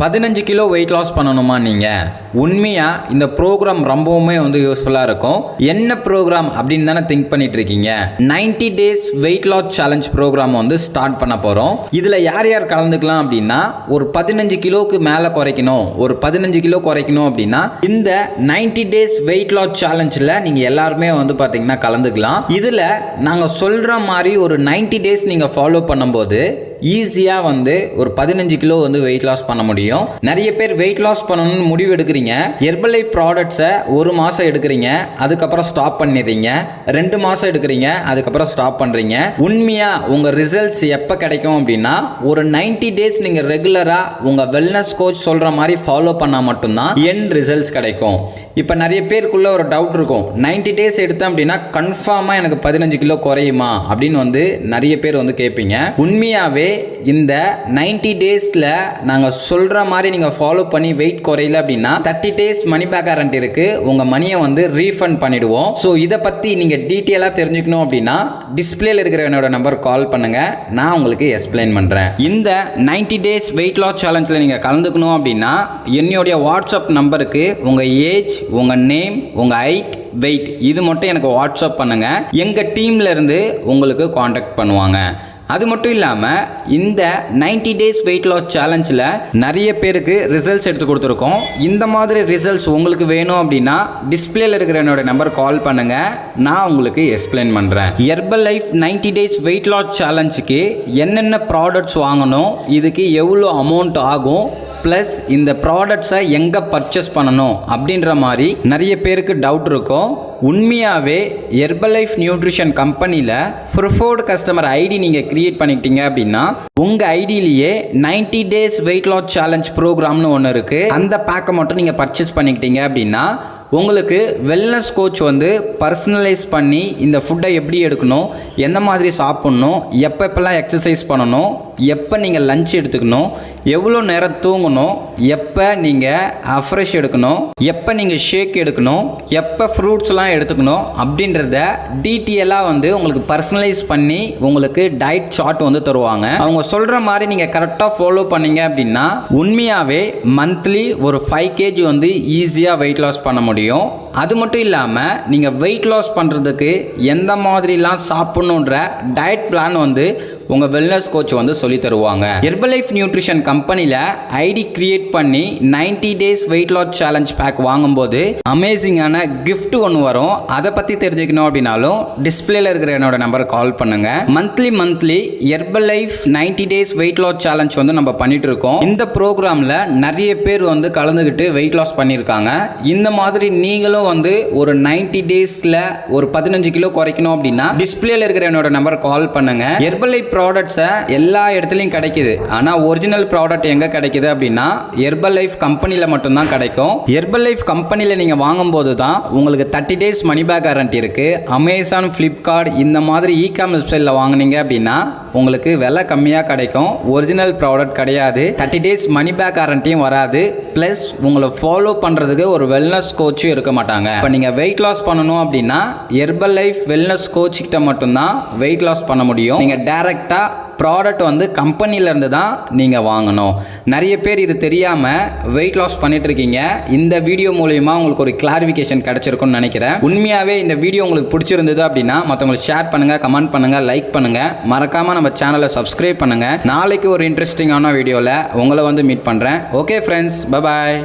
15 kilo weight loss பண்ணணுமா நீங்கள்? உண்மையாக இந்த ப்ரோக்ராம் ரொம்பவுமே யூஸ்ஃபுல்லாக இருக்கும். என்ன ப்ரோக்ராம் அப்படின்னு தானே திங்க் பண்ணிட்டு இருக்கீங்க. 90 days weight loss challenge programme start பண்ண போகிறோம். இதில் யார் யார் கலந்துக்கலாம் அப்படின்னா, ஒரு 15 கிலோவுக்கு மேலே குறைக்கணும், ஒரு 15 கிலோ குறைக்கணும் அப்படின்னா இந்த 90 டேஸ் வெயிட் லாஸ் சேலஞ்சில் நீங்கள் எல்லாருமே பார்த்தீங்கன்னா கலந்துக்கலாம். இதில் நாங்கள் சொல்கிற மாதிரி ஒரு 90 டேஸ் நீங்கள் ஃபாலோ பண்ணும்போது ஈஸியாக ஒரு 15 கிலோ வெயிட் லாஸ் பண்ண முடியும். நிறைய பேர் வெயிட் லாஸ் பண்ணணும்னு முடிவு எடுக்கிறீங்க. ஹெர்பலைஃப் ப்ராடக்ட்ஸை ஒரு மாதம் எடுக்கிறீங்க, அதுக்கப்புறம் ஸ்டாப் பண்ணிடுறீங்க. 2 மாதம் எடுக்கிறீங்க, அதுக்கப்புறம் ஸ்டாப் பண்ணுறீங்க. உண்மையாக உங்கள் ரிசல்ட்ஸ் எப்போ கிடைக்கும் அப்படின்னா, ஒரு 90 டேஸ் நீங்கள் ரெகுலராக உங்கள் வெல்னஸ் கோச் சொல்கிற மாதிரி ஃபாலோ பண்ணால் மட்டும்தான் எண்ட் ரிசல்ட்ஸ் கிடைக்கும். இப்போ நிறைய பேருக்குள்ள ஒரு டவுட் இருக்கும், 90 டேஸ் எடுத்தேன் அப்படின்னா கன்ஃபார்மாக எனக்கு 15 கிலோ குறையுமா அப்படின்னு நிறைய பேர் கேட்பீங்க. உண்மையாகவே இந்த 90 டேஸில் நாங்கள் சொல்கிற மாதிரி நீங்கள் ஃபாலோ பண்ணி வெயிட் குறையில அப்படின்னா 30 டேஸ் மணி பேக் கேரண்டி இருக்குது. உங்கள் மணியை ரீஃபண்ட் பண்ணிடுவோம். ஸோ இதை பற்றி நீங்கள் டீட்டெயிலாக தெரிஞ்சுக்கணும் அப்படின்னா டிஸ்பிளேல இருக்கிற என்னோட நம்பர் கால் பண்ணுங்கள், நான் உங்களுக்கு எக்ஸ்பிளைன் பண்ணுறேன். இந்த 90 டேஸ் வெயிட் லாஸ் சேலஞ்சில் நீங்கள் கலந்துக்கணும் அப்படின்னா என்னுடைய வாட்ஸ்அப் நம்பருக்கு உங்கள் ஏஜ், உங்கள் நேம், உங்கள் ஹைட், வெயிட் இது மட்டும் எனக்கு வாட்ஸ்அப் பண்ணுங்கள். எங்கள் டீம்ல இருந்து உங்களுக்கு காண்டாக்ட் பண்ணுவாங்க. அது மட்டும் இல்லாமல் இந்த 90 டேஸ் வெயிட் லாஸ் சேலஞ்சில் நிறைய பேருக்கு ரிசல்ட்ஸ் எடுத்து கொடுத்துருக்கோம். இந்த மாதிரி ரிசல்ட்ஸ் உங்களுக்கு வேணும் அப்படின்னா டிஸ்பிளேல இருக்கிற என்னோட நம்பர் கால் பண்ணுங்கள், நான் உங்களுக்கு எக்ஸ்பிளைன் பண்ணுறேன். ஹெர்பலைஃப் 90 டேஸ் வெயிட் லாஸ் சேலஞ்சுக்கு என்னென்ன ப்ராடக்ட்ஸ் வாங்கணும், இதுக்கு எவ்வளோ அமௌண்ட் ஆகும், ப்ளஸ் இந்த ப்ராடக்ட்ஸை எங்கே பர்ச்சேஸ் பண்ணணும் அப்படின்ற மாதிரி நிறைய பேருக்கு டவுட் இருக்கும். உண்மையாகவே ஹெர்பலைஃப் நியூட்ரிஷன் கம்பெனியில் ப்ரிஃபர்டு கஸ்டமர் ஐடி நீங்கள் க்ரியேட் பண்ணிக்கிட்டீங்க அப்படின்னா உங்கள் ஐடியிலேயே 90 டேஸ் வெயிட் லாஸ் சேலஞ்ச் ப்ரோக்ராம்னு ஒன்று இருக்குது. அந்த பேக்கை மட்டும் நீங்கள் பர்ச்சேஸ் பண்ணிக்கிட்டீங்க அப்படின்னா உங்களுக்கு வெல்னஸ் கோச் பர்சனலைஸ் பண்ணி இந்த ஃபுட்டை எப்படி எடுக்கணும், எந்த மாதிரி சாப்பிட்ணும், எப்பெல்லாம் எக்ஸசைஸ் பண்ணணும், எப்போ நீங்கள் லஞ்ச் எடுத்துக்கணும், எவ்வளோ நேரம் தூங்கணும், எப்போ நீங்கள் அஃப்ரெஷ் எடுக்கணும், எப்போ நீங்கள் ஷேக் எடுக்கணும், எப்போ ஃப்ரூட்ஸ்லாம் எடுத்துக்கணும் அப்படின்றத டீட்டெயிலாக உங்களுக்கு பர்சனலைஸ் பண்ணி உங்களுக்கு டயட் சார்ட் தருவாங்க. அவங்க சொல்கிற மாதிரி நீங்கள் கரெக்டாக ஃபாலோ பண்ணீங்க அப்படின்னா உண்மையாகவே மந்த்லி ஒரு 5 kg ஈஸியாக வெயிட் லாஸ் பண்ண முடியும். அது மட்டும் இல்லாமல் நீங்கள் வெயிட் லாஸ் பண்ணுறதுக்கு எந்த மாதிரிலாம் சாப்பிட்ணுன்ற டயட் பிளான் உங்கள் வெல்னஸ் கோச் சொல்லி தருவாங்க. ஹெர்பலைஃப் நியூட்ரிஷன் கம்பெனியில் ஐடி கிரியேட் பண்ணி 90 days weight loss challenge pack வாங்கும்போது அமேசிங்கான கிஃப்ட் ஒன்று வரும். அதை பற்றி தெரிஞ்சுக்கணும் அப்படின்னாலும் டிஸ்பிளேல இருக்கிற என்னோட நம்பர் கால் பண்ணுங்க. Monthly Herbalife 90 days weight loss challenge நம்ம பண்ணிட்டு இருக்கோம். இந்த ப்ரோக்ராமில் நிறைய பேர் கலந்துக்கிட்டு வெயிட் லாஸ் பண்ணியிருக்காங்க. இந்த மாதிரி நீங்களும் ஒரு 90 டேஸில் ஒரு 15 கிலோ குறைக்கணும் அப்படின்னா டிஸ்பிளேல இருக்கிற என்னோட நம்பர் கால் பண்ணுங்க. ஹெர்பலைஃப் ப்ராடக்ட்ஸை எல்லா இடத்துலையும் கிடைக்குது. ஆனால் ஒரிஜினல் ப்ராடக்ட் எங்கே கிடைக்குது அப்படின்னா ஹெர்பலைஃப் கம்பெனியில் மட்டும்தான் கிடைக்கும். ஹெர்பலைஃப் கம்பெனியில் நீங்கள் வாங்கும்போது தான் உங்களுக்கு 30 டேஸ் மணி பேக் கேரண்டி இருக்குது. அமேசான், ஃப்ளிப்கார்ட் இந்த மாதிரி இ-காமர்ஸ் வெப்சைட்டில் வாங்கினீங்க அப்படின்னா உங்களுக்கு விலை கம்மியாக கிடைக்கும். ஒரிஜினல் ப்ராடக்ட் கிடையாது. 30 டேஸ் மணி பேக் கேரண்டியும் வராது. ப்ளஸ் உங்களை ஃபாலோ பண்ணுறதுக்கு ஒரு வெல்னஸ் கோச்சும் இருக்க மாட்டாங்க. இப்போ நீங்கள் வெயிட் லாஸ் பண்ணணும் அப்படின்னா ஹெர்பலைஃப் வெல்னஸ் கோச் கிட்ட மட்டும்தான் வெயிட் லாஸ் பண்ண முடியும். நீங்கள் டைரெக்டாக ப்ராடக்ட் கம்பெனிலேருந்து தான் நீங்கள் வாங்கணும். நிறைய பேர் இது தெரியாமல் வெயிட் லாஸ் பண்ணிட்டு இருக்கீங்க. இந்த வீடியோ மூலமா உங்களுக்கு ஒரு கிளாரிஃபிகேஷன் கிடைச்சிருக்கும்னு நினைக்கிறேன். உண்மையாகவே இந்த வீடியோ உங்களுக்கு பிடிச்சிருந்தது அப்படின்னா மற்றவங்களுக்கு ஷேர் பண்ணுங்கள், கமெண்ட் பண்ணுங்கள், லைக் பண்ணுங்கள். மறக்காமல் நம்ம சேனலை சப்ஸ்கிரைப் பண்ணுங்கள். நாளைக்கு ஒரு இன்ட்ரெஸ்டிங்கான வீடியோவில் உங்களை மீட் பண்ணுறேன். Okay friends, bye bye.